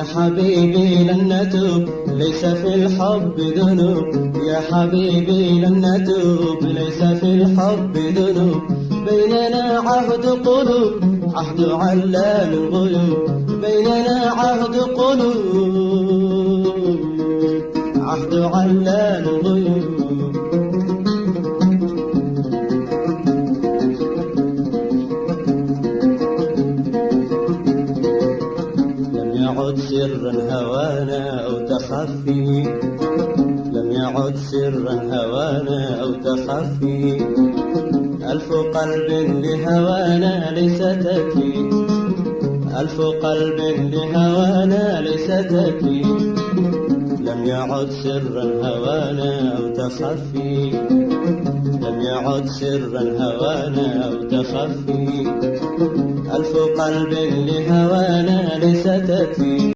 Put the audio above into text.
حبيبي لن نتوب ليس في الحب ذنوب، يا حبيبي لن نتوب ليس في الحب ذنوب. بيننا عهد قلوب، عهد علام الغيوب، بيننا عهد قلوب، عهد علام الغيوب. لم يعد سرا هوانا أو تخفي، لم يعد سرا هوانا أو تخفي. ألف قلب لهوانا ليس تكفي، ألف قلب لهوانا ليس تكفي. لم يعد سرا هوانا أو تخفي، لم يعد سرا هوانا أو تخفي. ألف قلب لهوانا ليس تكفي.